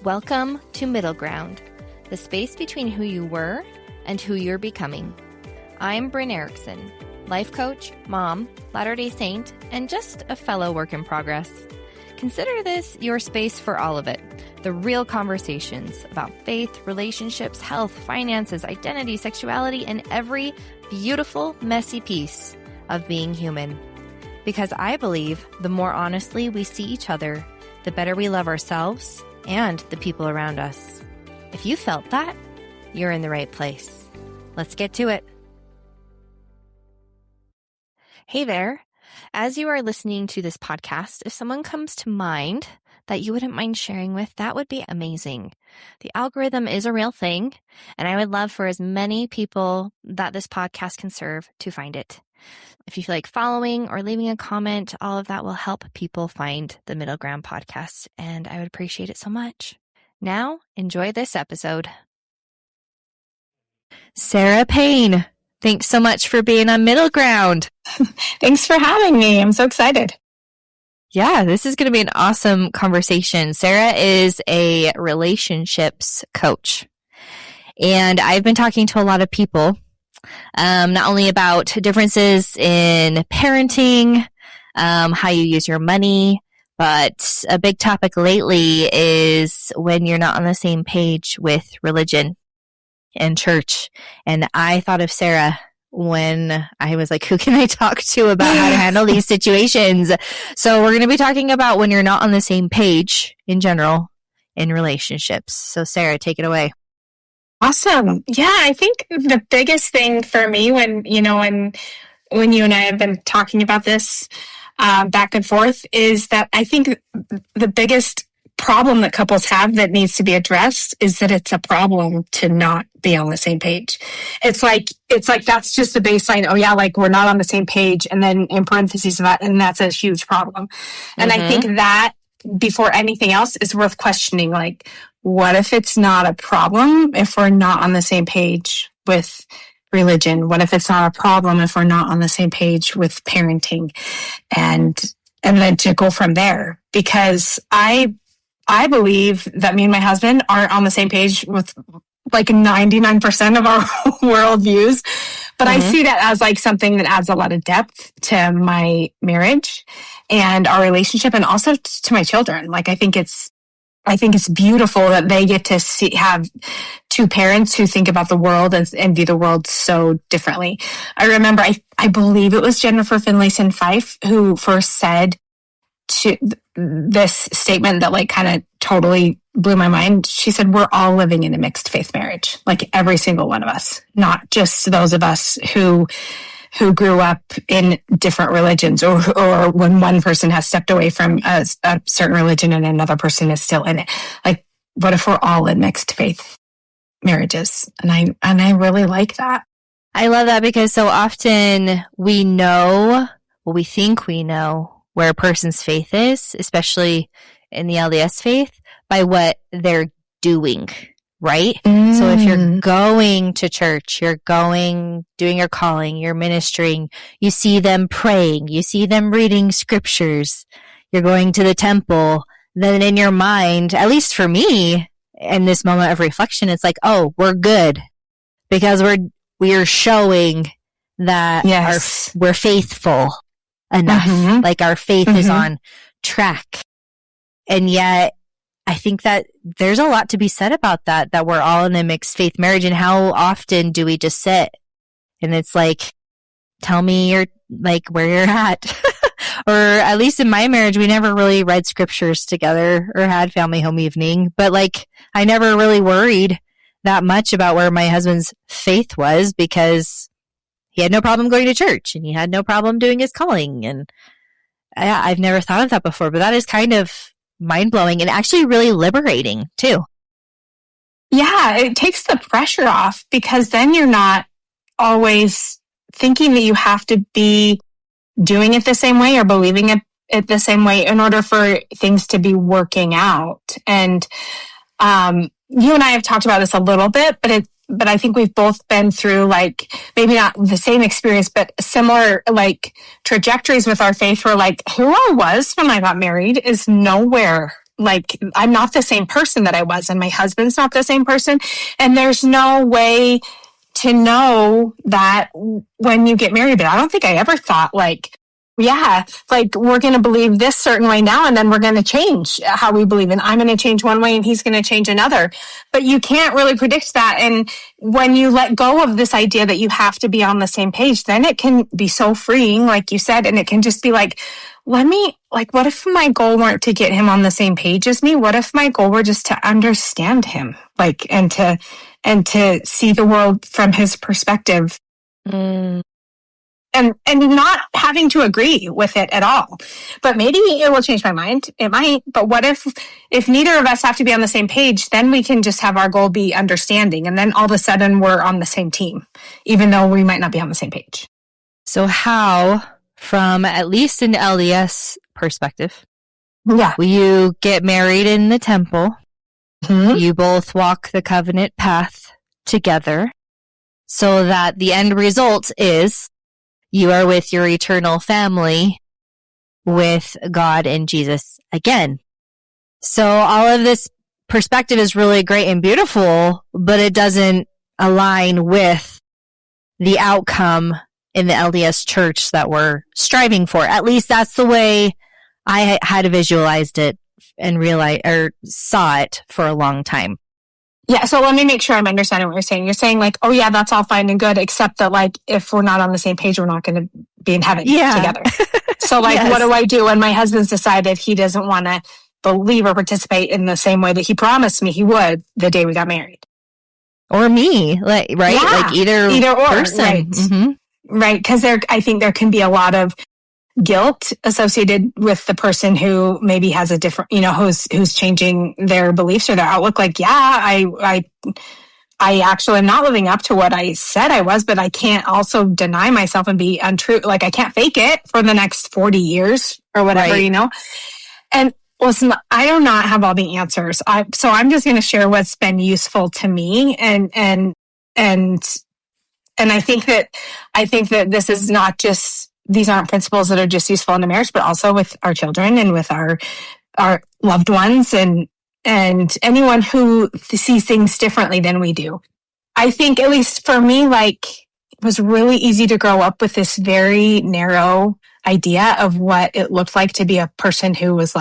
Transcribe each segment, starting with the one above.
Welcome to Middle Ground, the space between who you were and who you're becoming. I'm Bryn Erickson, life coach, mom, Latter-day Saint, and just a fellow work in progress. Consider this your space for all of it, the real conversations about faith, relationships, health, finances, identity, sexuality, and every beautiful, messy piece of being human. Because I believe the more honestly we see each other, the better we love ourselves and the people around us. If you felt that, you're in the right place. Let's get to it. Hey there. As you are listening to this podcast, if someone comes to mind that you wouldn't mind sharing with, that would be amazing. The algorithm is a real thing, and I would love for as many people that this podcast can serve to find it. If you feel like following or leaving a comment, all of that will help people find the Middle Ground podcast, and I would appreciate it so much. Now, enjoy this episode. Sara Payne, thanks so much for being on Middle Ground. Thanks for having me. I'm so excited. Yeah, this is going to be an awesome conversation. Sara is a relationships coach, and I've been talking to a lot of people not only about differences in parenting, how you use your money, but a big topic lately is when you're not on the same page with religion and church. And I thought of Sara when I was like, who can I talk to about how to handle these situations? So we're going to be talking about when you're not on the same page in general in relationships. So Sara, take it away. Awesome. Yeah, I think the biggest thing for me when you and I have been talking about this back and forth is that I think the biggest problem that couples have that needs to be addressed is that it's a problem to not be on the same page. It's like that's just the baseline. Oh yeah, like we're not on the same page, and then in parentheses that, and that's a huge problem. And I think that before anything else is worth questioning. Like, what if it's not a problem if we're not on the same page with religion? What if it's not a problem if we're not on the same page with parenting? And then to go from there, because I believe that me and my husband aren't on the same page with like 99% of our worldviews, but I see that as like something that adds a lot of depth to my marriage and our relationship, and also to my children. Like, I think it's beautiful that they get to have two parents who think about the world and view the world so differently. I remember, I believe it was Jennifer Finlayson-Fife who first said to this statement that like kind of totally blew my mind. She said, we're all living in a mixed faith marriage, like every single one of us, not just those of us who grew up in different religions, or when one person has stepped away from a certain religion and another person is still in it. Like, what if we're all in mixed faith marriages? And I really like that. I love that, because so often we know, well, we think we know where a person's faith is, especially in the LDS faith, by what they're doing, right? So if you're going to church, you're doing your calling, you're ministering, you see them praying, you see them reading scriptures, you're going to the temple, then in your mind, at least for me, in this moment of reflection, it's like, oh, we're good, because we're showing that we're faithful enough. Like our faith is on track. And yet, I think that there's a lot to be said about that we're all in a mixed faith marriage. And how often do we just sit and it's like, tell me where you're at. Or at least in my marriage, we never really read scriptures together or had family home evening. But like, I never really worried that much about where my husband's faith was, because he had no problem going to church and he had no problem doing his calling. And I've never thought of that before, but that is kind of mind-blowing and actually really liberating too. Yeah, it takes the pressure off, because then you're not always thinking that you have to be doing it the same way or believing it the same way in order for things to be working out. And you and I have talked about this a little bit, but I think we've both been through, like, maybe not the same experience, but similar, like, trajectories with our faith, where, like, who I was when I got married is nowhere I'm not the same person that I was, and my husband's not the same person. And there's no way to know that when you get married. But I don't think I ever thought we're going to believe this certain way now, and then we're going to change how we believe. And I'm going to change one way and he's going to change another. But you can't really predict that. And when you let go of this idea that you have to be on the same page, then it can be so freeing, like you said, and it can just be like, what if my goal weren't to get him on the same page as me? What if my goal were just to understand him, and to see the world from his perspective? And not having to agree with it at all. But maybe it will change my mind. It might. But what if neither of us have to be on the same page, then we can just have our goal be understanding. And then all of a sudden we're on the same team, even though we might not be on the same page. So how, from at least an LDS perspective, you get married in the temple, you both walk the covenant path together, so that the end result is you are with your eternal family, with God and Jesus again. So all of this perspective is really great and beautiful, but it doesn't align with the outcome in the LDS church that we're striving for. At least that's the way I had visualized it and saw it for a long time. Yeah, so let me make sure I'm understanding what you're saying. You're saying oh yeah, that's all fine and good, except that if we're not on the same page, we're not going to be in heaven together. So yes. What do I do when my husband's decided he doesn't want to believe or participate in the same way that he promised me he would the day we got married? Or me, right? Yeah, either or, person. Right? Right, because I think there can be a lot of guilt associated with the person who maybe has a different, who's changing their beliefs or their outlook. I actually am not living up to what I said I was, but I can't also deny myself and be untrue. I can't fake it for the next 40 years or whatever, right. And listen, I do not have all the answers. So I'm just going to share what's been useful to me. And I think that this is not just, these aren't principles that are just useful in a marriage, but also with our children and with our loved ones and anyone who sees things differently than we do. I think, at least for me, it was really easy to grow up with this very narrow idea of what it looked like to be a person who was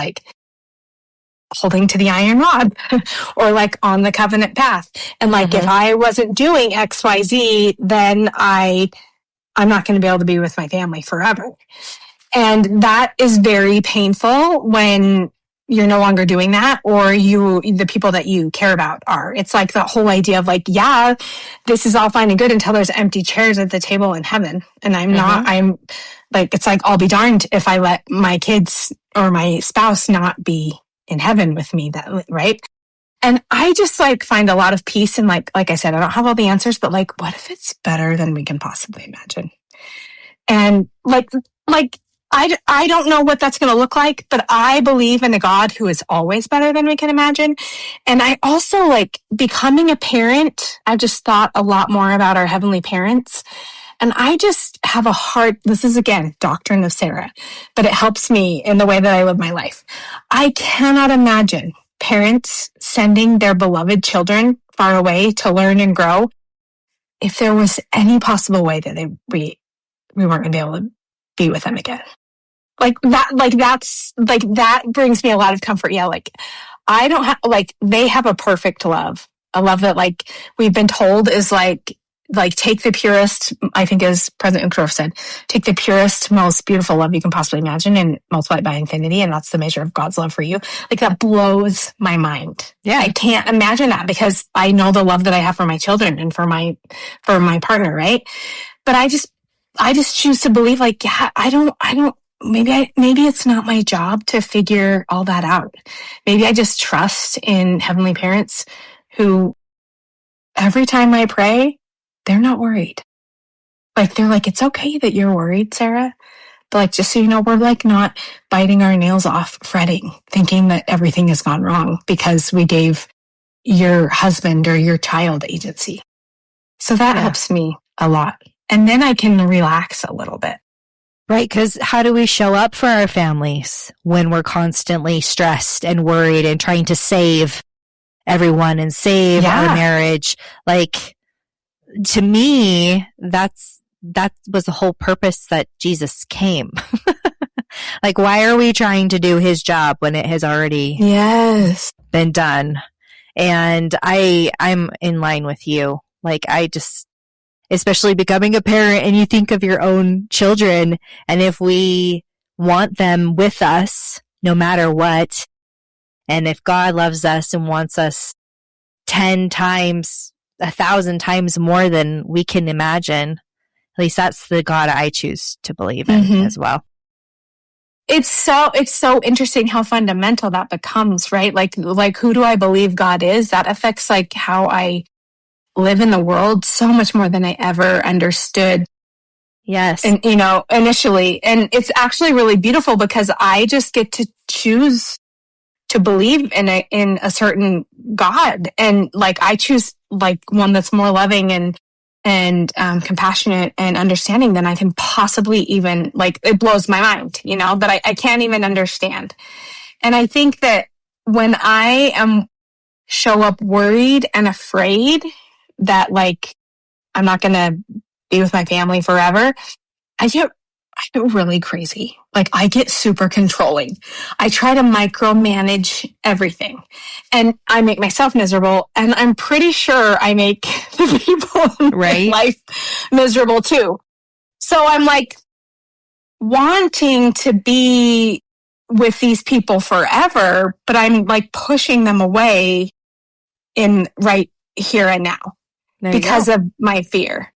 holding to the iron rod or on the covenant path. And if I wasn't doing X, Y, Z, then I'm not going to be able to be with my family forever. And that is very painful when you're no longer doing that, or the people that you care about are. It's the whole idea of yeah, this is all fine and good until there's empty chairs at the table in heaven. And it's I'll be darned if I let my kids or my spouse not be in heaven with me, right? And I just find a lot of peace in like I said, I don't have all the answers, but what if it's better than we can possibly imagine? And I don't know what that's going to look like, but I believe in a God who is always better than we can imagine. And I also becoming a parent. I've just thought a lot more about our heavenly parents. And I just have a heart. This is, again, doctrine of Sarah, but it helps me in the way that I live my life. I cannot imagine parents sending their beloved children far away to learn and grow if there was any possible way that we weren't going to be able to be with them again. That brings me a lot of comfort. Yeah. I don't have, they have a perfect love. A love that we've been told is take the purest, I think as President Uckdorf said, take the purest, most beautiful love you can possibly imagine and multiply it by infinity. And that's the measure of God's love for you. That blows my mind. Yeah. I can't imagine that because I know the love that I have for my children and for my partner. Right. But I just choose to believe maybe it's not my job to figure all that out. Maybe I just trust in heavenly parents who every time I pray, they're not worried. They're it's okay that you're worried, Sarah. But just so you know, we're not biting our nails off, fretting, thinking that everything has gone wrong because we gave your husband or your child agency. So that helps me a lot. And then I can relax a little bit. Right, because how do we show up for our families when we're constantly stressed and worried and trying to save everyone and save our marriage? Like, to me, that was the whole purpose that Jesus came. Like, why are we trying to do his job when it has already been done? And I'm in line with you. Like, especially becoming a parent, and you think of your own children, and if we want them with us no matter what, and if God loves us and wants us 10 times, 1,000 times more than we can imagine, at least that's the God I choose to believe in as well. It's so interesting how fundamental that becomes, right? Like who do I believe God is? That affects like how I live in the world so much more than I ever understood. Yes. And, initially. And it's actually really beautiful because I just get to choose to believe in a certain God. And like, I choose like one that's more loving and compassionate and understanding than I can possibly even, like, it blows my mind, that I can't even understand. And I think that when I show up worried and afraid that like I'm not going to be with my family forever, I get really crazy. Like I get super controlling. I try to micromanage everything and I make myself miserable. And I'm pretty sure I make the people in my life miserable too. So I'm like wanting to be with these people forever, but I'm like pushing them away in right here and now because of my fear.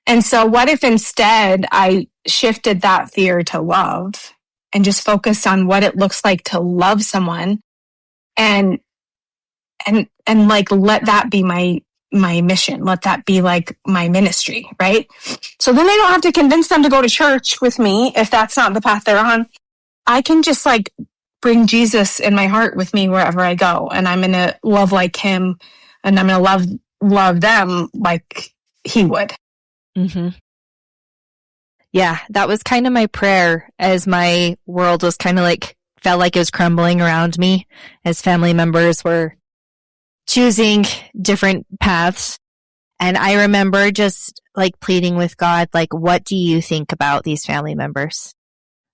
And so what if instead I shifted that fear to love and just focused on what it looks like to love someone and like let that be my mission. Let that be like my ministry, right? So then I don't have to convince them to go to church with me if that's not the path they're on. I can just like bring Jesus in my heart with me wherever I go, and I'm going to love like him, and I'm going to love them like he would. Mm-hmm. Yeah, that was kind of my prayer as my world was kind of like, felt like it was crumbling around me as family members were choosing different paths. And I remember just like pleading with God, like, what do you think about these family members?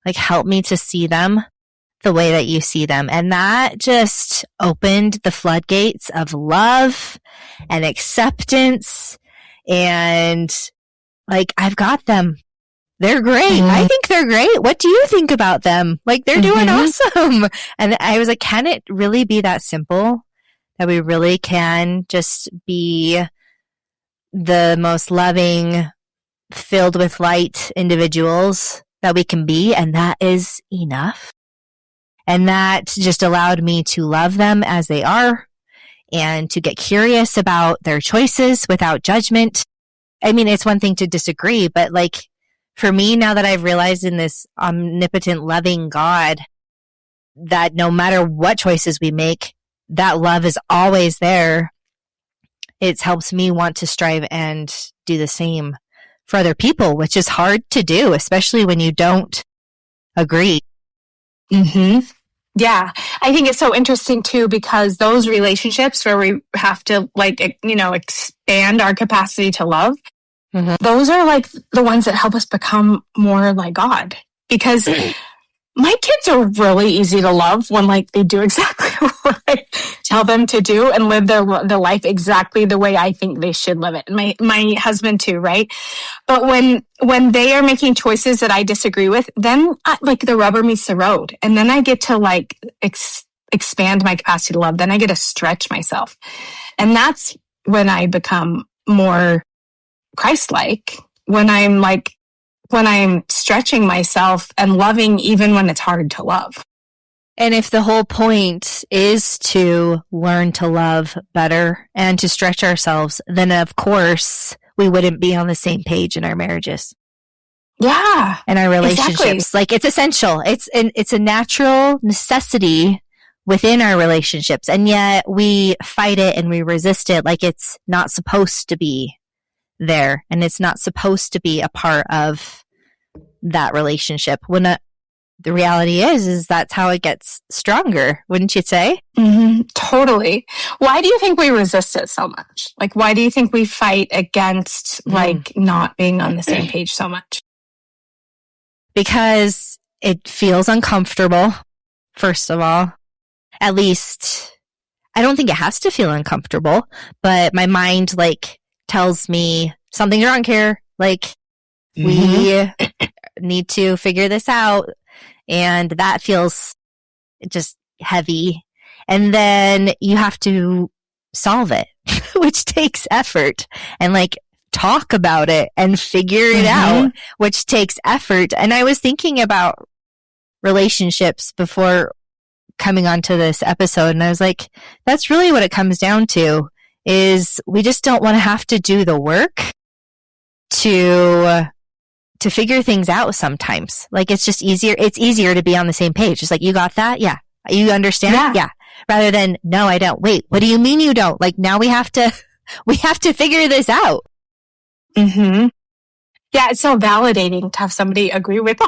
Like, help me to see them the way that you see them. And that just opened the floodgates of love and acceptance. And like, I've got them. They're great. I think they're great. What do you think about them? Like, they're doing awesome. And I was like, can it really be that simple? That we really can just be the most loving, filled with light individuals that we can be, and that is enough. And that just allowed me to love them as they are and to get curious about their choices without judgment. I mean, it's one thing to disagree, but like for me, now that I've realized in this omnipotent, loving God, that no matter what choices we make, that love is always there. It helps me want to strive and do the same for other people, which is hard to do, especially when you don't agree. Mm-hmm. Yeah. I think it's so interesting too, because those relationships where we have to like, expand our capacity to love, those are like the ones that help us become more like God. Because my kids are really easy to love when like they do exactly what I tell them to do and live their life exactly the way I think they should live it. And my husband too, right? But when they are making choices that I disagree with, then like the rubber meets the road, and then I get to like expand my capacity to love. Then I get to stretch myself, and that's when I become more Christ-like. When I'm stretching myself and loving even when it's hard to love. And if the whole point is to learn to love better and to stretch ourselves, then of course we wouldn't be on the same page in our marriages. Yeah. And our relationships. Exactly. Like it's essential. It's a natural necessity within our relationships. And yet we fight it and we resist it like it's not supposed to be there. And it's not supposed to be a part of that relationship when the reality is that's how it gets stronger, wouldn't you say? Mm-hmm. Totally. Why do you think we resist it so much? Like, why do you think we fight against like not being on the same page so much? Because it feels uncomfortable, first of all. At least, I don't think it has to feel uncomfortable, but my mind like tells me something's wrong here. Like, we need to figure this out. And that feels just heavy. And then you have to solve it, which takes effort, and like talk about it and figure it out, which takes effort. And I was thinking about relationships before coming onto this episode, and I was like, that's really what it comes down to, is we just don't want to have to do the work to figure things out sometimes. Like, it's just easier. It's easier to be on the same page. It's like, you got that? Yeah. You understand? Yeah. Rather than, no, I don't. Wait, what do you mean you don't? Like, now we have to figure this out. Mm-hmm. Yeah, it's so validating to have somebody agree with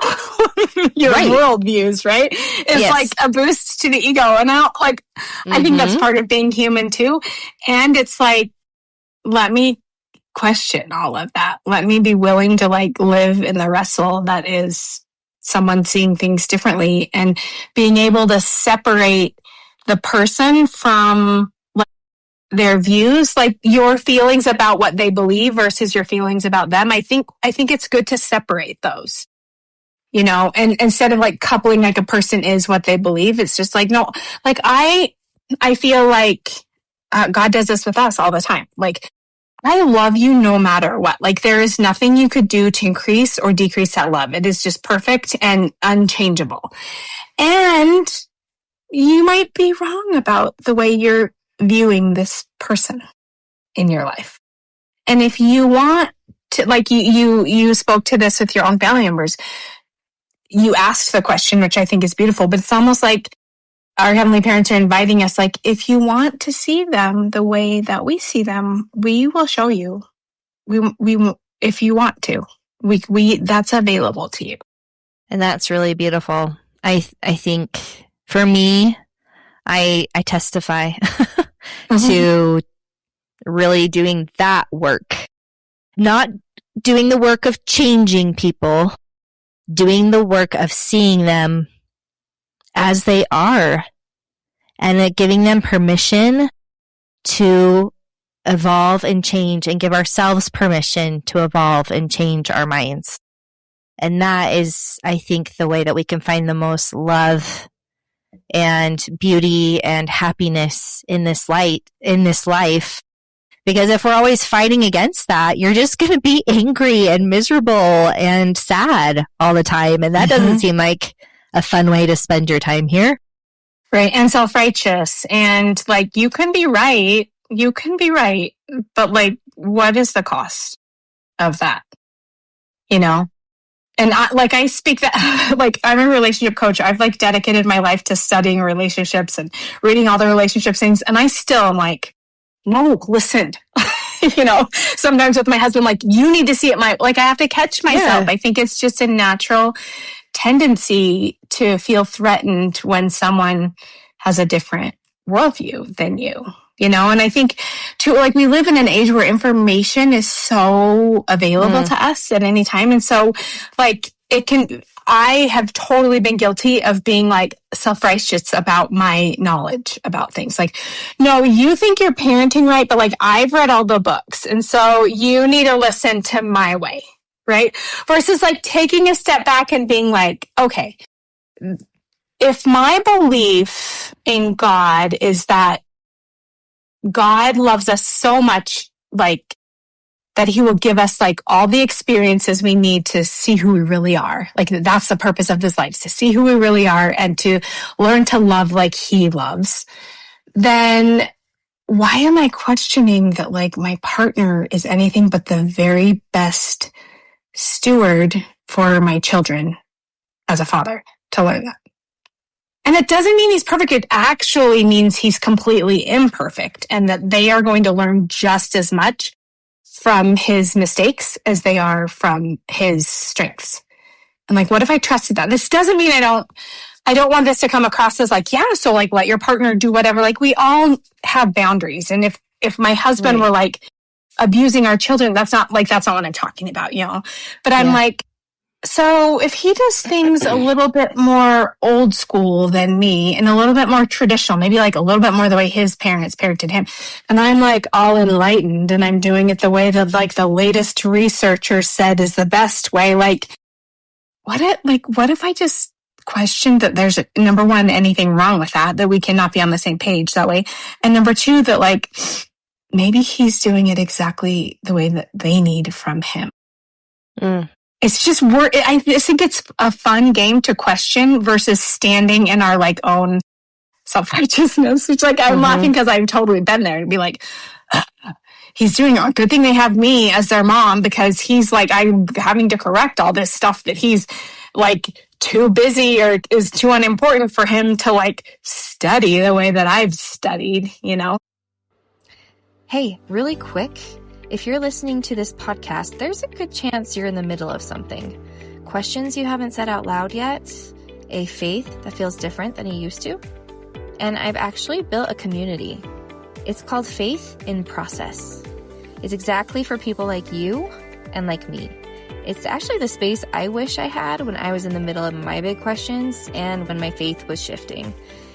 your worldviews, right? It's like a boost to the ego. And I think that's part of being human too. And it's like, let me question all of that. Let me be willing to like live in the wrestle that is someone seeing things differently, and being able to separate the person from like their views, like your feelings about what they believe versus your feelings about them. I think it's good to separate those, you know, and instead of like coupling like a person is what they believe, it's just like, no, like I feel like God does this with us all the time. Like, I love you no matter what. Like, there is nothing you could do to increase or decrease that love. It is just perfect and unchangeable. And you might be wrong about the way you're viewing this person in your life. And if you want to, like you spoke to this with your own family members, you asked the question, which I think is beautiful, but it's almost like our heavenly parents are inviting us, like, if you want to see them the way that we see them, we will show you. We if you want to, we that's available to you. And that's really beautiful. I think for me, I testify to really doing that work, not doing the work of changing people, doing the work of seeing them as they are, and giving them permission to evolve and change, and give ourselves permission to evolve and change our minds. And that is, I think, the way that we can find the most love and beauty and happiness in this life. Because if we're always fighting against that, you're just going to be angry and miserable and sad all the time. And that doesn't seem like a fun way to spend your time here. Right. And self-righteous. And like, you can be right. But like, what is the cost of that? You know? And I speak that, like, I'm a relationship coach. I've like dedicated my life to studying relationships and reading all the relationship things. And I still am like, no, listen, you know, sometimes with my husband, like, you need to see it. I have to catch myself. I think it's just a natural tendency to feel threatened when someone has a different worldview than you, you know? And I think too, like, we live in an age where information is so available to us at any time. And so like I have totally been guilty of being like self-righteous about my knowledge about things. Like, no, you think you're parenting right, but like, I've read all the books. And so you need to listen to my way. Right? Versus like taking a step back and being like, okay, if my belief in God is that God loves us so much, like, that he will give us like all the experiences we need to see who we really are. Like, that's the purpose of this life, to see who we really are and to learn to love like he loves. Then why am I questioning that like my partner is anything but the very best steward for my children as a father to learn that? And it doesn't mean he's perfect. It actually means he's completely imperfect, and that they are going to learn just as much from his mistakes as they are from his strengths. I'm like, what if I trusted that? This doesn't mean I don't want this to come across as like, yeah, so like let your partner do whatever. Like we all have boundaries. And if my husband were like abusing our children, that's not what I'm talking about, you know? But I'm like, so if he does things a little bit more old school than me and a little bit more traditional, maybe like a little bit more the way his parents parented him, and I'm like all enlightened and I'm doing it the way that like the latest researcher said is the best way, like what if I just questioned that there's number one, anything wrong with that we cannot be on the same page that way, and number two, that like maybe he's doing it exactly the way that they need from him. It's just I think it's a fun game to question versus standing in our like own self-righteousness, which like I'm laughing because I've totally been there and be like, he's doing it. Good thing they have me as their mom, because he's like, I'm having to correct all this stuff that he's like too busy or is too unimportant for him to like study the way that I've studied, you know? Hey, really quick. If you're listening to this podcast, there's a good chance you're in the middle of something. Questions you haven't said out loud yet, a faith that feels different than you used to. And I've actually built a community. It's called Faith in Process. It's exactly for people like you and like me. It's actually the space I wish I had when I was in the middle of my big questions and when my faith was shifting.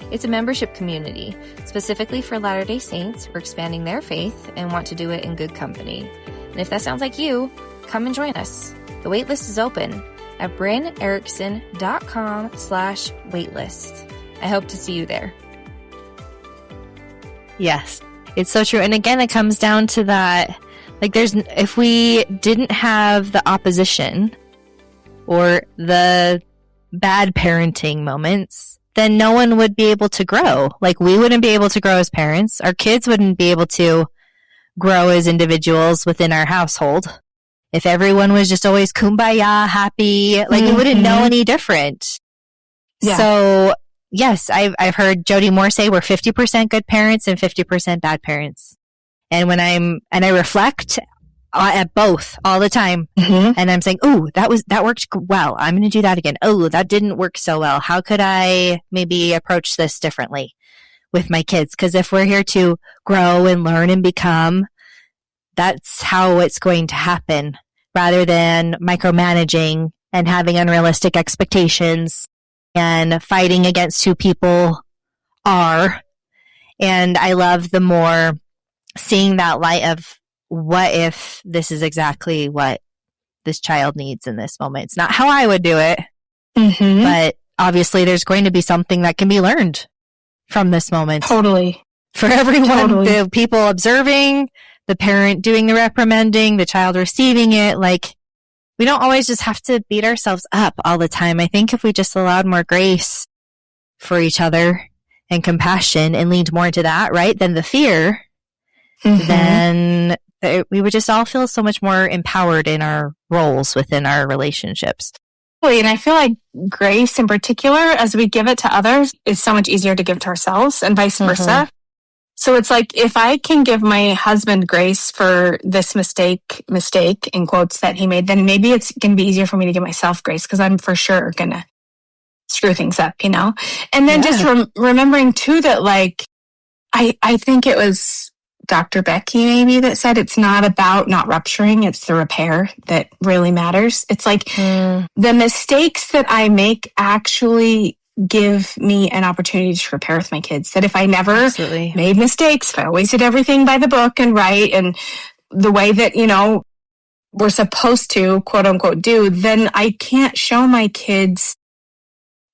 It's a membership community, specifically for Latter-day Saints who are expanding their faith and want to do it in good company. And if that sounds like you, come and join us. The waitlist is open at brynerickson.com/waitlist. I hope to see you there. Yes, it's so true. And again, it comes down to that, like if we didn't have the opposition or the bad parenting moments, then no one would be able to grow. Like we wouldn't be able to grow as parents. Our kids wouldn't be able to grow as individuals within our household. If everyone was just always kumbaya, happy, like we wouldn't know any different. Yeah. So yes, I've heard Jody Moore say we're 50% good parents and 50% bad parents. And I reflect at both all the time. And I'm saying, oh, that worked well. I'm going to do that again. Oh, that didn't work so well. How could I maybe approach this differently with my kids? Because if we're here to grow and learn and become, that's how it's going to happen, rather than micromanaging and having unrealistic expectations and fighting against who people are. And I love the more seeing that light of, what if this is exactly what this child needs in this moment? It's not how I would do it, but obviously there's going to be something that can be learned from this moment. Totally. For everyone, the people observing, the parent doing the reprimanding, the child receiving it, like we don't always just have to beat ourselves up all the time. I think if we just allowed more grace for each other and compassion and leaned more into that, right, than the fear, then we would just all feel so much more empowered in our roles within our relationships. And I feel like grace in particular, as we give it to others, is so much easier to give to ourselves and vice versa. So it's like, if I can give my husband grace for this mistake in quotes that he made, then maybe it's going to be easier for me to give myself grace, because I'm for sure going to screw things up, you know? And then just remembering too that like, I think it was Dr. Becky maybe that said it's not about not rupturing, it's the repair that really matters. It's like the mistakes that I make actually give me an opportunity to repair with my kids. That if I never made mistakes, if I always did everything by the book and right and the way that, you know, we're supposed to, quote unquote, do, then I can't show my kids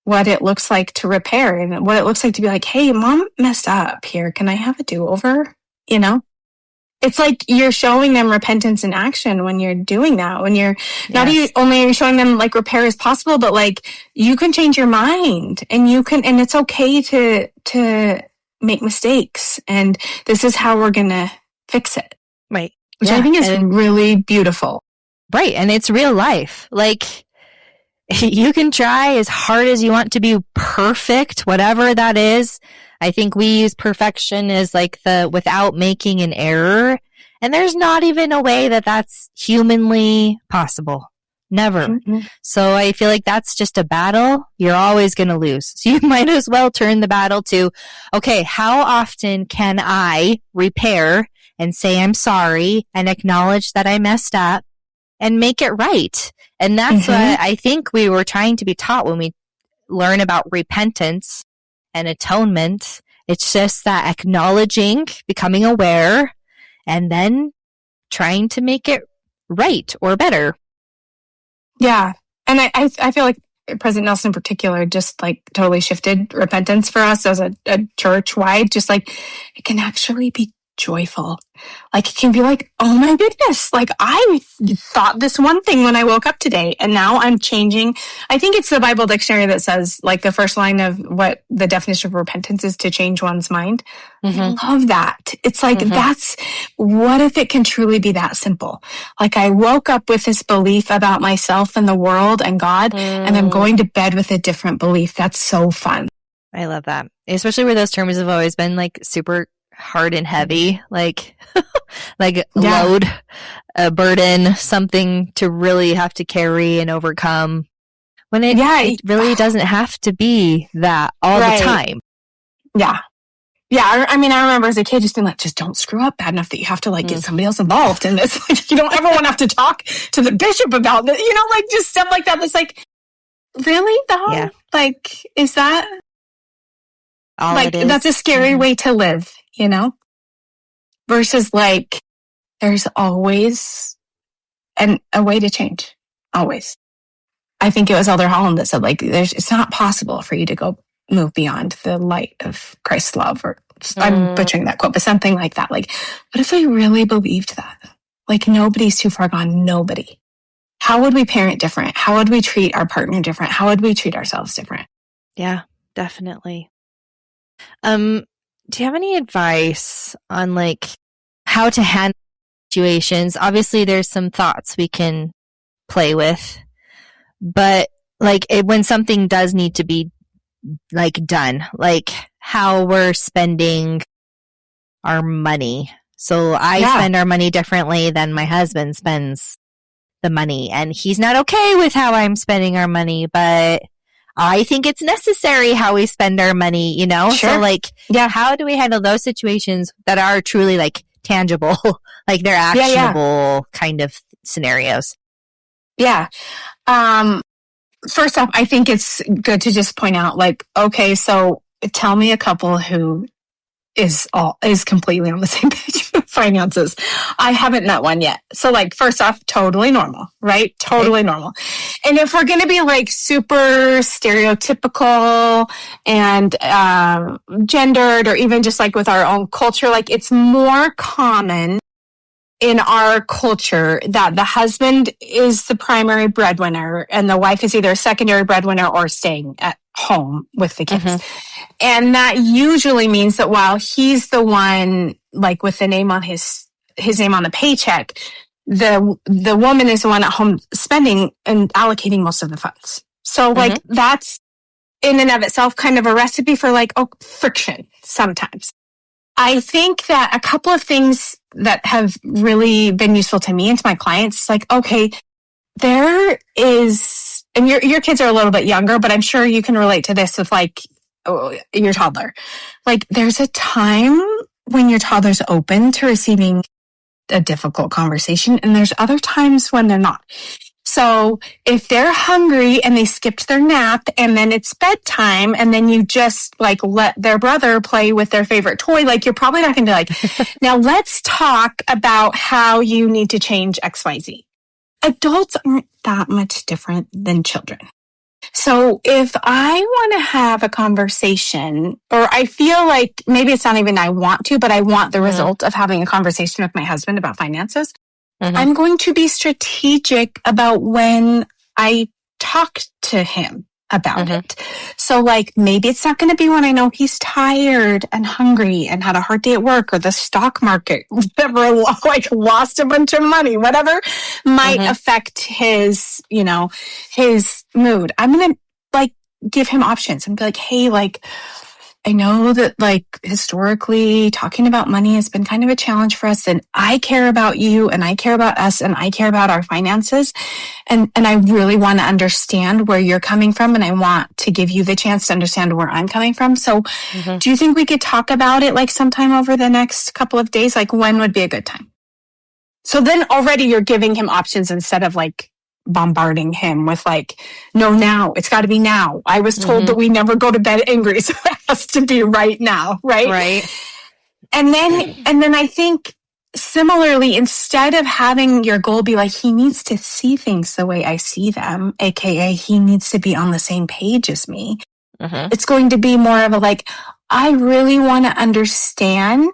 what it looks like to repair and what it looks like to be like, hey, mom messed up here. Can I have a do-over? You know, it's like you're showing them repentance in action when you're doing that. When you're not only are you showing them like repair is possible, but like you can change your mind and and it's okay to make mistakes. And this is how we're going to fix it. Right. Which I think is really beautiful. Right. And it's real life. Like you can try as hard as you want to be perfect, whatever that is. I think we use perfection as like without making an error. And there's not even a way that that's humanly possible. Never. Mm-hmm. So I feel like that's just a battle you're always going to lose. So you might as well turn the battle to, okay, how often can I repair and say I'm sorry and acknowledge that I messed up and make it right? And that's what I think we were trying to be taught when we learn about repentance and atonement. It's just that acknowledging, becoming aware, and then trying to make it right or better. Yeah. And I feel like President Nelson in particular just like totally shifted repentance for us as a church wide. Just like it can actually be joyful. Like it can be like, oh my goodness, like I thought this one thing when I woke up today and now I'm changing. I think it's the Bible dictionary that says like the first line of what the definition of repentance is to change one's mind. I love that. It's like, that's, what if it can truly be that simple? Like I woke up with this belief about myself and the world and God, and I'm going to bed with a different belief. That's so fun. I love that. Especially where those terms have always been like super hard and heavy, like load, a burden, something to really have to carry and overcome. When it really doesn't have to be that all the time. Yeah. Yeah, I mean, I remember as a kid just being like, just don't screw up bad enough that you have to like get somebody else involved in this. Like, you don't ever want to have to talk to the bishop about it, you know, like just stuff like that. That's like, really though? Yeah. Like, is that all like, that's a scary way to live, you know? Versus like, there's always a way to change. Always. I think it was Elder Holland that said like, it's not possible for you to go move beyond the light of Christ's love, or I'm butchering that quote, but something like that. Like, what if we really believed that? Like, nobody's too far gone. Nobody. How would we parent different? How would we treat our partner different? How would we treat ourselves different? Yeah, definitely. Do you have any advice on like how to handle situations? Obviously, there's some thoughts we can play with, but like when something does need to be like done, like how we're spending our money. So I spend our money differently than my husband spends the money, and he's not okay with how I'm spending our money, but I think it's necessary how we spend our money, you know? Sure. So like, how do we handle those situations that are truly like tangible, like they're actionable kind of scenarios? Yeah. First off, I think it's good to just point out, like, okay, so tell me a couple who is completely on the same page with finances. I haven't met one yet. So, like, first off, totally normal, right? Totally normal. And if we're going to be like super stereotypical and gendered, or even just like with our own culture, like it's more common in our culture that the husband is the primary breadwinner and the wife is either a secondary breadwinner or staying at home with the kids. And that usually means that while he's the one, like with the name on his name on the paycheck, the woman is the one at home spending and allocating most of the funds. So like that's in and of itself kind of a recipe for like friction sometimes. I think that a couple of things that have really been useful to me and to my clients, like, okay, there is, and your kids are a little bit younger, but I'm sure you can relate to this with like your toddler. Like there's a time when your toddler's open to receiving a difficult conversation, and there's other times when they're not. So if they're hungry and they skipped their nap and then it's bedtime and then you just like let their brother play with their favorite toy, like you're probably not going to be like, now let's talk about how you need to change XYZ. Adults aren't that much different than children. So if I want to have a conversation, or I feel like maybe it's not even I want to, but I want the result of having a conversation with my husband about finances, I'm going to be strategic about when I talk to him about it. So like maybe it's not going to be when I know he's tired and hungry and had a hard day at work, or the stock market, whatever, like lost a bunch of money, whatever might affect his, his mood. I'm going to like give him options and be like, hey, like, know that like historically talking about money has been kind of a challenge for us, and I care about you and I care about us and I care about our finances. And I really want to understand where you're coming from, and I want to give you the chance to understand where I'm coming from. So do you think we could talk about it like sometime over the next couple of days? Like when would be a good time? So then already you're giving him options instead of like bombarding him with like, no, now it's got to be now. I was told that we never go to bed angry, so it has to be right now, right? Right. And then I think similarly, instead of having your goal be like, he needs to see things the way I see them, aka he needs to be on the same page as me. It's going to be more of a like, I really want to understand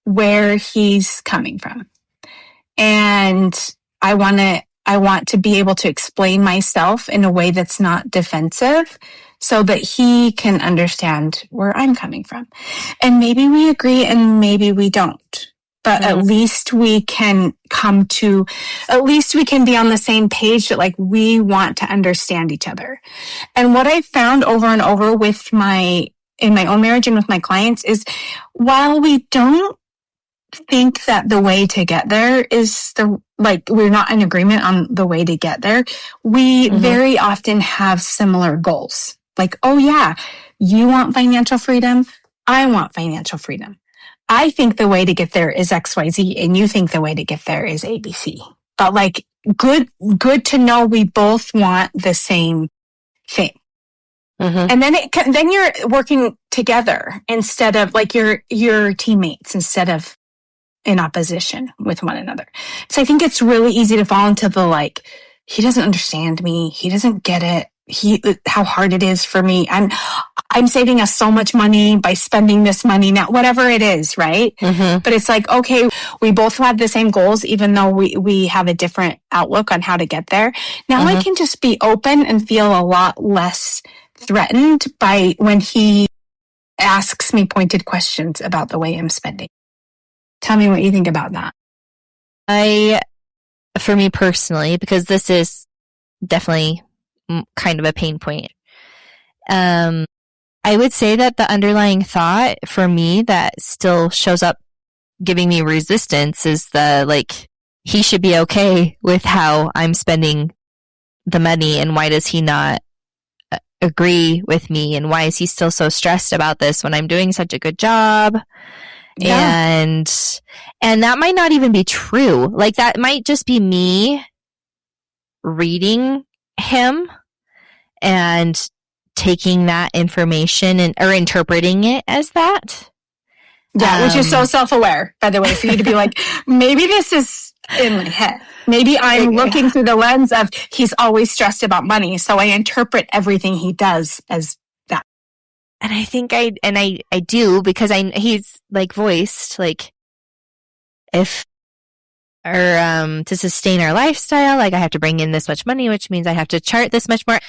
where he's coming from. And I want to be able to explain myself in a way that's not defensive so that he can understand where I'm coming from. And maybe we agree and maybe we don't. But at least we can at least we can be on the same page that like we want to understand each other. And what I found over and over in my own marriage and with my clients is while we don't think that the way to get there is we're not in agreement on the way to get there, we very often have similar goals. Like, oh yeah, you want financial freedom. I want financial freedom. I think the way to get there is XYZ and you think the way to get there is ABC. But like good to know we both want the same thing. And then you're working together instead of like your teammates instead of in opposition with one another. So I think it's really easy to fall into the like, he doesn't understand me. He doesn't get it. How hard it is for me. I'm saving us so much money by spending this money now, whatever it is, right? But it's like, okay, we both have the same goals, even though we have a different outlook on how to get there. Now I can just be open and feel a lot less threatened by when he asks me pointed questions about the way I'm spending. Tell me what you think about that. For me personally, because this is definitely kind of a pain point, I would say that the underlying thought for me that still shows up giving me resistance is the like, he should be okay with how I'm spending the money, and why does he not agree with me, and why is he still so stressed about this when I'm doing such a good job? Yeah. And that might not even be true. Like that might just be me reading him and taking that information or interpreting it as that. Yeah, which is so self-aware, by the way, for you to be like, maybe this is in my head. Maybe I'm looking through the lens of he's always stressed about money, so I interpret everything he does as that. And I think I do, because he's like voiced like, if to sustain our lifestyle, like I have to bring in this much money, which means I have to chart this much more.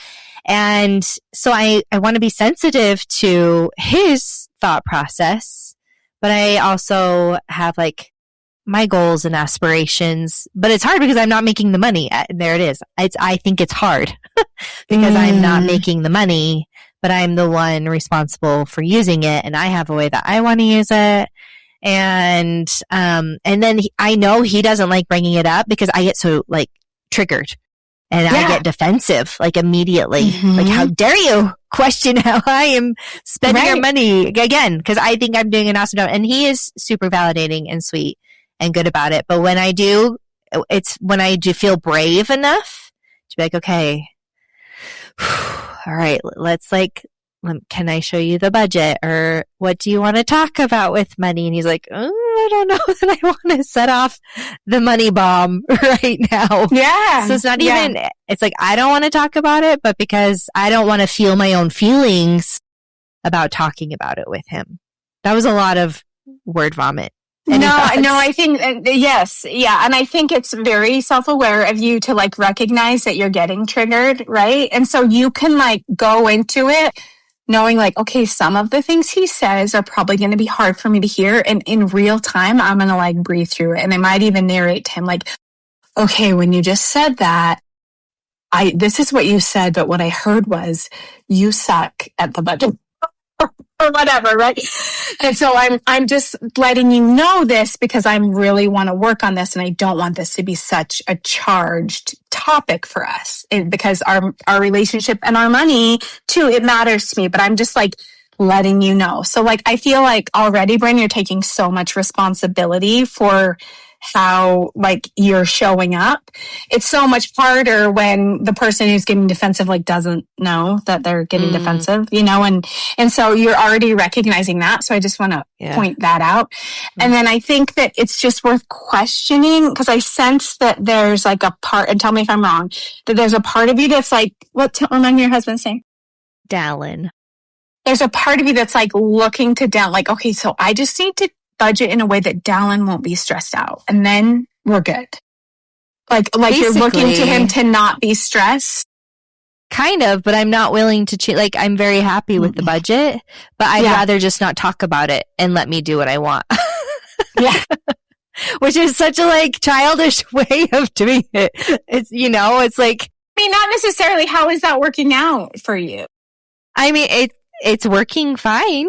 And so I want to be sensitive to his thought process, but I also have like my goals and aspirations, but it's hard because I'm not making the money. There it is. I think it's hard because I'm not making the money, but I'm the one responsible for using it, and I have a way that I want to use it. And then I know he doesn't like bringing it up because I get so like triggered and I get defensive like immediately. Like, how dare you question how I am spending your money again? Because I think I'm doing an awesome job, and he is super validating and sweet and good about it. But when I do, it's when I do feel brave enough to be like, okay, all right, let's like, can I show you the budget, or what do you want to talk about with money? And he's like, oh, I don't know that I want to set off the money bomb right now. Yeah. So it's not even, it's like, I don't want to talk about it, but because I don't want to feel my own feelings about talking about it with him. That was a lot of word vomit. No, I think, yes. Yeah. And I think it's very self-aware of you to like recognize that you're getting triggered, right? And so you can like go into it knowing like, okay, some of the things he says are probably going to be hard for me to hear. And in real time, I'm going to like breathe through it. And I might even narrate to him like, okay, when you just said that, this is what you said, but what I heard was you suck at the budget. or whatever, right? And so I'm just letting you know this because I really want to work on this, and I don't want this to be such a charged topic for us, because our relationship and our money too, it matters to me, but I'm just like letting you know. So like, I feel like already, Bryn, you're taking so much responsibility for how like you're showing up. It's so much harder when the person who's getting defensive like doesn't know that they're getting defensive, you know, and so you're already recognizing that. So I just want to point that out. And then I think that it's just worth questioning, because I sense that there's like a part, and tell me if I'm wrong, that there's a part of you that's like, remind me your husband's name? Dallin. There's a part of you that's like looking to down, like, okay, so I just need to budget in a way that Dallin won't be stressed out, and then we're good. Like basically, you're looking to him to not be stressed. Kind of, but I'm not willing to change. Like, I'm very happy with the budget, but I'd rather just not talk about it and let me do what I want. Yeah. Which is such a like childish way of doing it. It's, you know, it's like, I mean, not necessarily. How is that working out for you? I mean, it's working fine.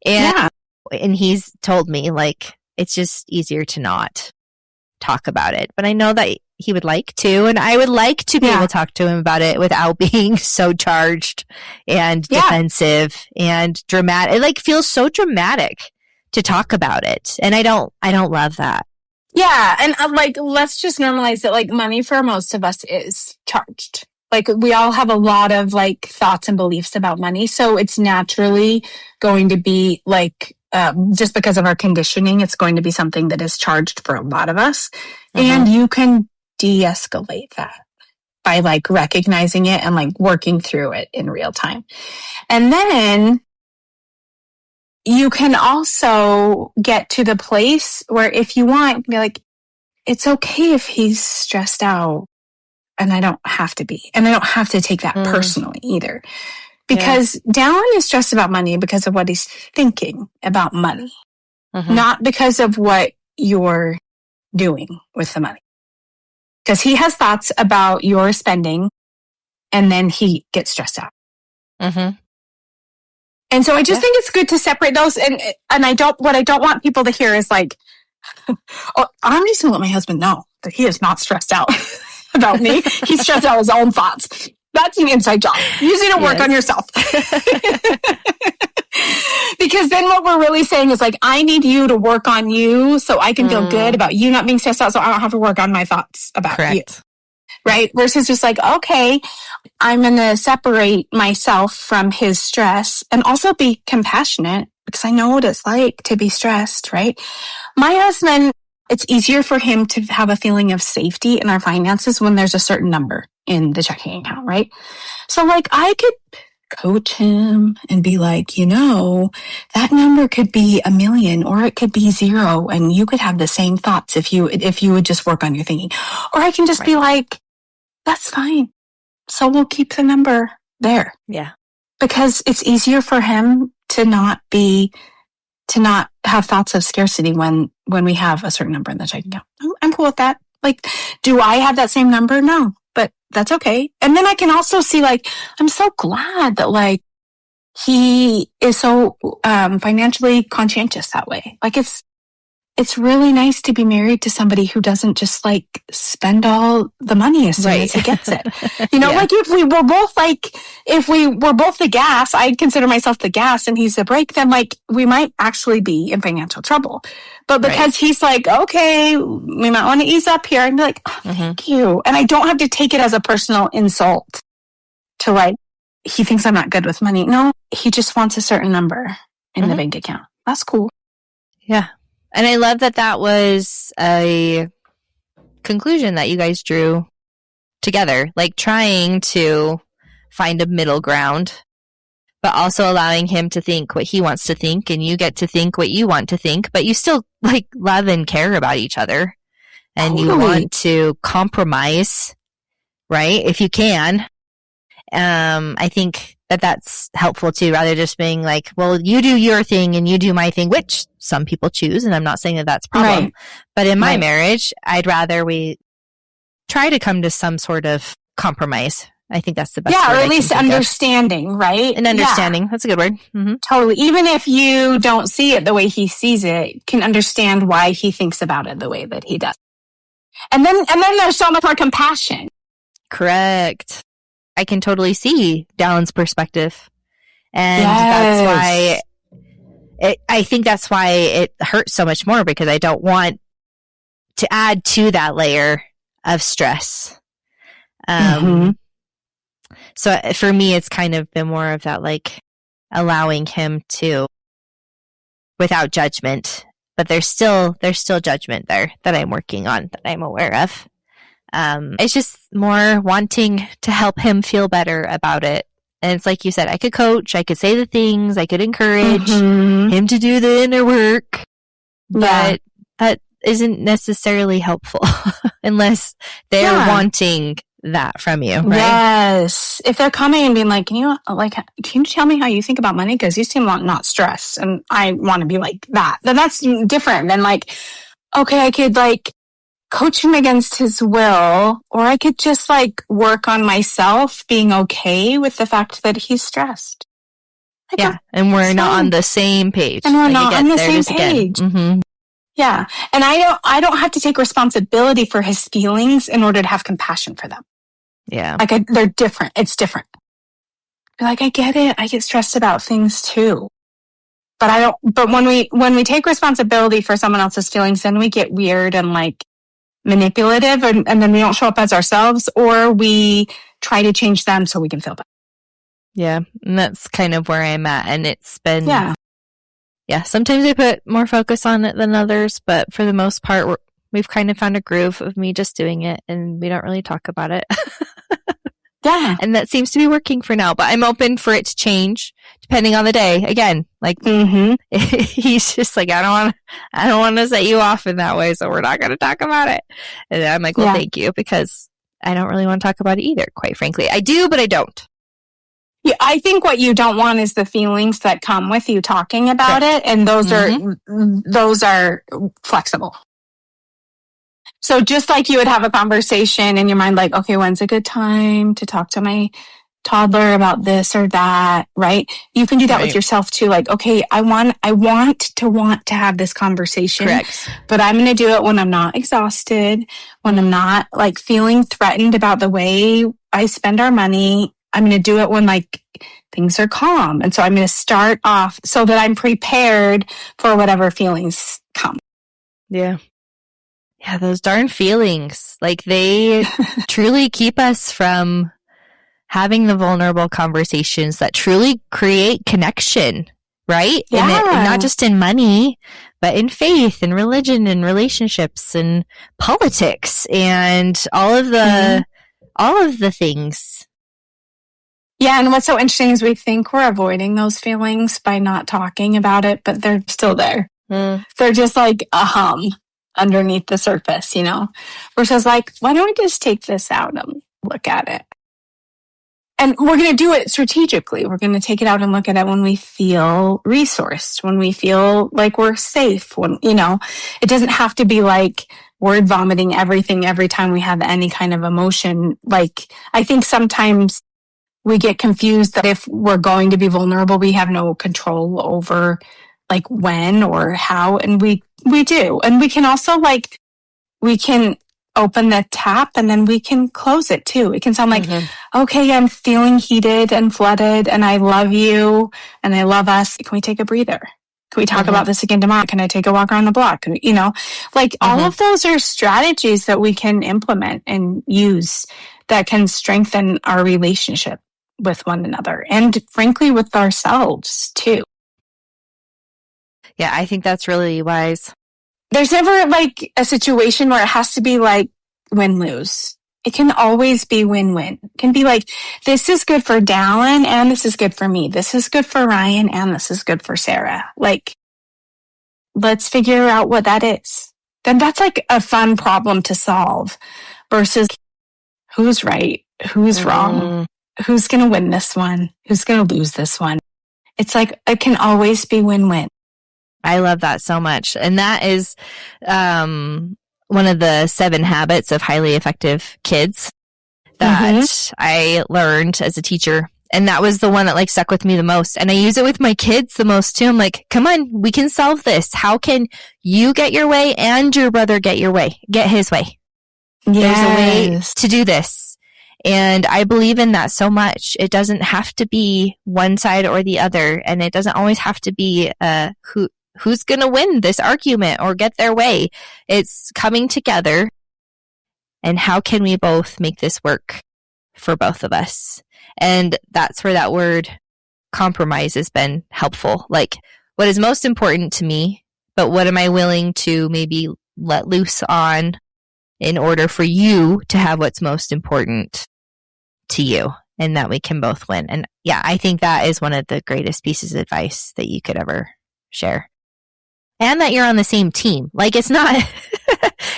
And he's told me like, it's just easier to not talk about it. But I know that he would like to, and I would like to be able to talk to him about it without being so charged and defensive and dramatic. It like feels so dramatic to talk about it. And I don't love that. Yeah. And like, let's just normalize that like money for most of us is charged. Like we all have a lot of like thoughts and beliefs about money. So it's naturally going to be like, just because of our conditioning, it's going to be something that is charged for a lot of us. And you can de-escalate that by like recognizing it and like working through it in real time. And then you can also get to the place where if you want, be like, it's okay if he's stressed out, and I don't have to be. And I don't have to take that personally either. Because Dallin is stressed about money because of what he's thinking about money, not because of what you're doing with the money. Because he has thoughts about your spending, and then he gets stressed out. And so I just think it's good to separate those. And what I don't want people to hear is like, oh, I'm just going to let my husband know that he is not stressed out about me. He's stressed out his own thoughts. That's an inside job. You need to work on yourself. Because then what we're really saying is like, I need you to work on you so I can feel good about you not being stressed out, so I don't have to work on my thoughts about you. Right? Versus just like, okay, I'm going to separate myself from his stress and also be compassionate, because I know what it's like to be stressed, right? My husband, it's easier for him to have a feeling of safety in our finances when there's a certain number in the checking account, right? So like I could coach him and be like, you know, that number could be 1 million or it could be 0, and you could have the same thoughts if you would just work on your thinking. Or I can just be like, that's fine. So we'll keep the number there. Yeah. Because it's easier for him to not have thoughts of scarcity when we have a certain number in the checking account. I'm cool with that. Like, do I have that same number? No, but that's okay. And then I can also see like, I'm so glad that like he is so financially conscientious that way. Like it's really nice to be married to somebody who doesn't just like spend all the money as soon as he gets it. You know, like if we were both the gas, I consider myself the gas and he's the brake, then like we might actually be in financial trouble. But because he's like, okay, we might want to ease up here, and be like, oh, thank you. And I don't have to take it as a personal insult to like, he thinks I'm not good with money. No, he just wants a certain number in the bank account. That's cool. Yeah. And I love that was a conclusion that you guys drew together, like trying to find a middle ground, but also allowing him to think what he wants to think, and you get to think what you want to think, but you still like love and care about each other, and you want to compromise, right? If you can. I think that's helpful too, rather just being like, well, you do your thing and you do my thing, which some people choose. And I'm not saying that that's a problem, but in my marriage, I'd rather we try to come to some sort of compromise I think that's the best Yeah, word or I at least can think of. understanding, right? An understanding. That's a good word. Mm-hmm. Totally. Even if you don't see it the way he sees it, can understand why he thinks about it the way that he does. And then there's so much more compassion. Correct. I can totally see Dallin's perspective. And Yes. I think that's why it hurts so much more, because I don't want to add to that layer of stress. So for me, it's kind of been more of that, like, allowing him to, without judgment, but there's still judgment there that I'm working on, that I'm aware of. It's just more wanting to help him feel better about it. And it's like you said, I could coach, I could say the things, I could encourage him to do the inner work, but that isn't necessarily helpful unless they're wanting that from you, right? Yes. If they're coming and being like, can you tell me how you think about money? Because you seem not stressed, and I want to be like that. Then that's different than like, okay, I could like coach him against his will, or I could just like work on myself being okay with the fact that he's stressed. And we're not on the same page. And we're not on the same page. Yeah. And I don't have to take responsibility for his feelings in order to have compassion for them. Yeah. Like they're different. It's different. Like, I get it. I get stressed about things too. But when we take responsibility for someone else's feelings, then we get weird and like manipulative, and then we don't show up as ourselves, or we try to change them so we can feel better. Yeah. And that's kind of where I'm at. And it's been, sometimes I put more focus on it than others, but for the most part, we've kind of found a groove of me just doing it, and we don't really talk about it. And that seems to be working for now, but I'm open for it to change depending on the day. Again, like he's just like, I don't want to set you off in that way, so we're not going to talk about it. And I'm like, well, thank you, because I don't really want to talk about it either, quite frankly. I do, but I don't. Yeah, I think what you don't want is the feelings that come with you talking about it, and those are flexible. So just like you would have a conversation in your mind, like, okay, when's a good time to talk to my toddler about this or that, right? You can do that with yourself too. Like, okay, I want to have this conversation, but I'm going to do it when I'm not exhausted, when I'm not like feeling threatened about the way I spend our money. I'm going to do it when like things are calm. And so I'm going to start off so that I'm prepared for whatever feelings come. Yeah. Yeah, those darn feelings, like they truly keep us from having the vulnerable conversations that truly create connection, right? Yeah. And not just in money, but in faith and religion and relationships and politics and all of the things. Yeah, and what's so interesting is we think we're avoiding those feelings by not talking about it, but they're still there. They're just like a hum underneath the surface, you know? Versus like, why don't we just take this out and look at it? And we're going to do it strategically. We're going to take it out and look at it when we feel resourced, when we feel like we're safe, when, you know, it doesn't have to be like word vomiting everything every time we have any kind of emotion. Like, I think sometimes we get confused that if we're going to be vulnerable, we have no control over like when or how, and we do. And we can also like, we can open the tap and then we can close it too. It can sound like, okay, I'm feeling heated and flooded and I love you and I love us. Can we take a breather? Can we talk about this again tomorrow? Can I take a walk around the block? You know, like all of those are strategies that we can implement and use that can strengthen our relationship with one another and frankly with ourselves too. Yeah, I think that's really wise. There's never like a situation where it has to be like win-lose. It can always be win-win. It can be like, this is good for Dallin and this is good for me. This is good for Ryan and this is good for Sarah. Like, let's figure out what that is. Then that's like a fun problem to solve versus who's right, who's wrong, who's going to win this one, who's going to lose this one. It's like, it can always be win-win. I love that so much. And that is one of the 7 habits of highly effective kids that I learned as a teacher. And that was the one that like stuck with me the most. And I use it with my kids the most too. I'm like, come on, we can solve this. How can you get your way and your brother get his way? Yes. There's a way to do this. And I believe in that so much. It doesn't have to be one side or the other. And it doesn't always have to be who's going to win this argument or get their way. It's coming together. And how can we both make this work for both of us? And that's where that word compromise has been helpful. Like, what is most important to me, but what am I willing to maybe let loose on in order for you to have what's most important to you, and that we can both win. And yeah, I think that is one of the greatest pieces of advice that you could ever share. And that you're on the same team. Like, it's not,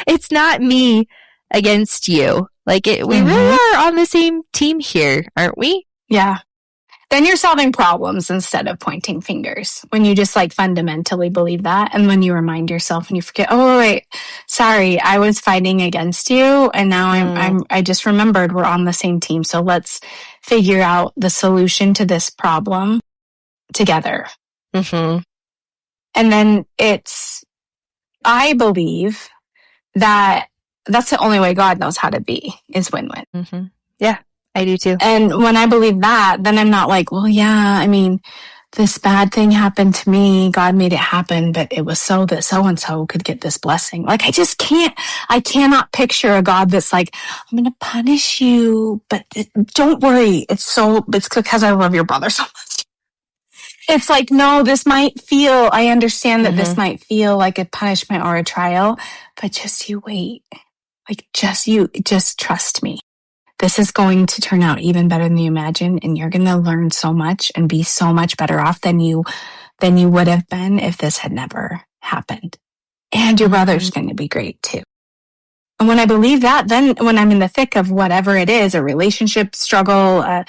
it's not me against you. Like, we really are on the same team here, aren't we? Yeah. Then you're solving problems instead of pointing fingers. When you just like fundamentally believe that. And when you remind yourself and you forget, oh, wait, sorry, I was fighting against you. And now I just remembered we're on the same team. So let's figure out the solution to this problem together. Mm-hmm. And then I believe that that's the only way God knows how to be, is win-win. Mm-hmm. Yeah, I do too. And when I believe that, then I'm not like, well, yeah, I mean, this bad thing happened to me. God made it happen, but it was so that so-and-so could get this blessing. Like, I cannot picture a God that's like, I'm going to punish you, but don't worry. It's because I love your brother so much. It's like, no, I understand that this might feel like a punishment or a trial, but just you wait. Like, just trust me. This is going to turn out even better than you imagine, and you're going to learn so much and be so much better off than you would have been if this had never happened. And your brother's going to be great too. And when I believe that, then when I'm in the thick of whatever it is, a relationship struggle, a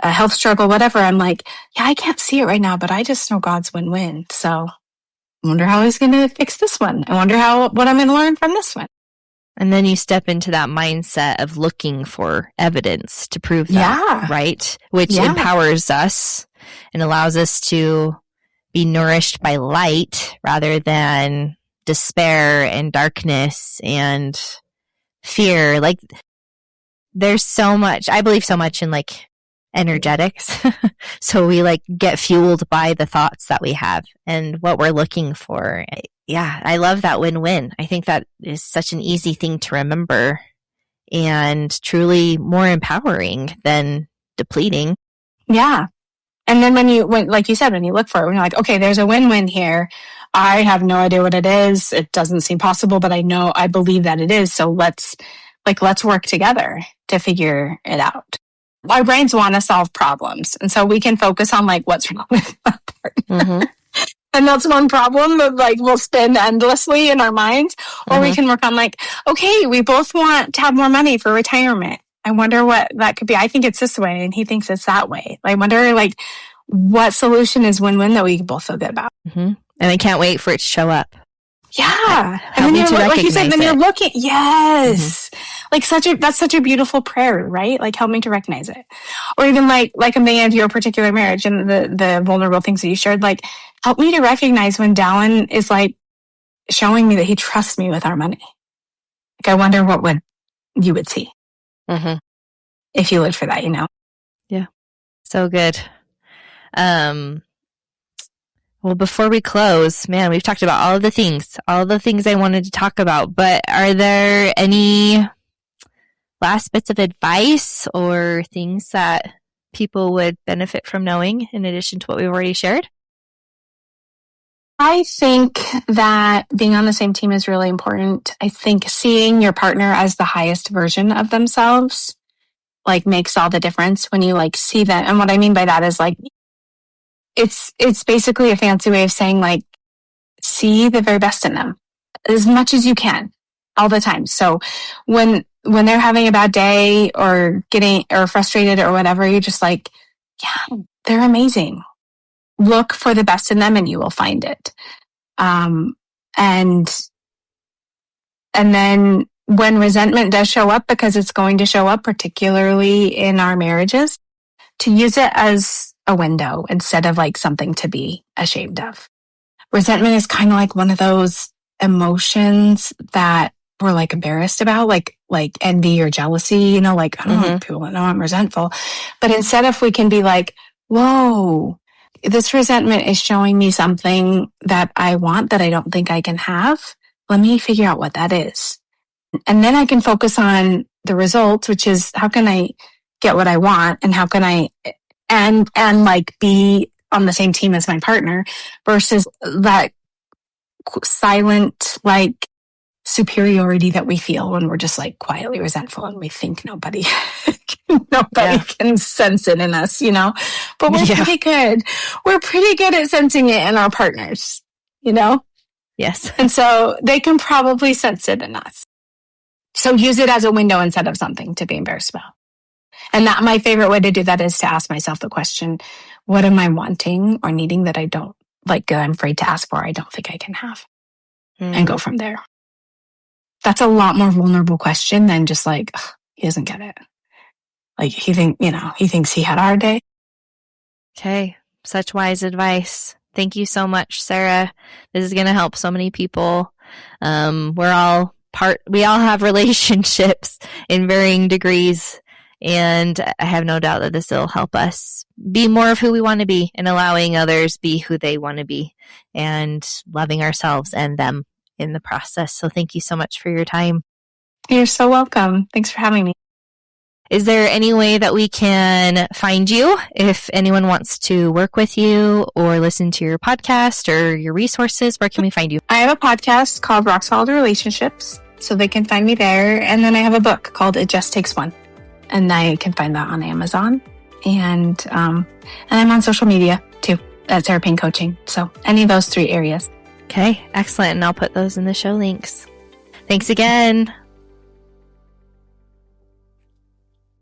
health struggle, whatever, I'm like, yeah, I can't see it right now, but I just know God's win-win. So I wonder how he's going to fix this one. I wonder what I'm going to learn from this one. And then you step into that mindset of looking for evidence to prove that, right? Which empowers us and allows us to be nourished by light rather than despair and darkness and fear. Like, there's so much, I believe so much in like energetics. So we like get fueled by the thoughts that we have and what we're looking for. Yeah, I love that win-win. I think that is such an easy thing to remember and truly more empowering than depleting. Yeah. And then like you said, when you look for it, when you're like, okay, there's a win-win here. I have no idea what it is. It doesn't seem possible, but I believe that it is. So let's work together to figure it out. Our brains want to solve problems. And so we can focus on like what's wrong with that partner. And that's one problem that like will spin endlessly in our minds. Or we can work on like, okay, we both want to have more money for retirement. I wonder what that could be. I think it's this way and he thinks it's that way. I wonder like what solution is win-win that we can both feel good about. And I can't wait for it to show up. Yeah. And then like you said, then you're looking, yes. Like that's such a beautiful prayer, right? Like, help me to recognize it. Or even like I'm thinking of your particular marriage and the vulnerable things that you shared, like, help me to recognize when Dallin is like showing me that he trusts me with our money. Like, I wonder what you would see if you lived for that, you know? Yeah. So good. Well, before we close, man, we've talked about all the things I wanted to talk about, but are there any last bits of advice or things that people would benefit from knowing in addition to what we've already shared? I think that being on the same team is really important. I think seeing your partner as the highest version of themselves like makes all the difference when you like see them. And what I mean by that is like, it's basically a fancy way of saying like, see the very best in them as much as you can all the time. So when they're having a bad day or frustrated or whatever, you're just like, yeah, they're amazing. Look for the best in them and you will find it. And then when resentment does show up, because it's going to show up, particularly in our marriages, to use it as a window instead of like something to be ashamed of. Resentment is kind of like one of those emotions that we're like embarrassed about, like envy or jealousy, you know, like, I don't want people to know I'm resentful. But instead, if we can be like, whoa, this resentment is showing me something that I want that I don't think I can have. Let me figure out what that is. And then I can focus on the results, which is how can I get what I want, and how can I and like be on the same team as my partner, versus that silent like superiority that we feel when we're just like quietly resentful and we think nobody can sense it in us, you know. But we're pretty good. We're pretty good at sensing it in our partners, you know. Yes. And so they can probably sense it in us. So use it as a window instead of something to be embarrassed about. And that my favorite way to do that is to ask myself the question, what am I wanting or needing that I don't like, I'm afraid to ask for, I don't think I can have, and go from there. That's a lot more vulnerable question than just like, he doesn't get it. Like he thinks he had our day. Okay. Such wise advice. Thank you so much, Sara. This is going to help so many people. We all have relationships in varying degrees. And I have no doubt that this will help us be more of who we want to be, and allowing others be who they want to be, and loving ourselves and them in the process. So thank you so much for your time. You're so welcome. Thanks for having me. Is there any way that we can find you if anyone wants to work with you or listen to your podcast or your resources? Where can we find you? I have a podcast called Rock Solid Relationships, so they can find me there. And then I have a book called It Just Takes One. And I can find that on Amazon. And I'm on social media too, at Sara Payne Coaching. So any of those 3 areas. Okay, excellent. And I'll put those in the show links. Thanks again.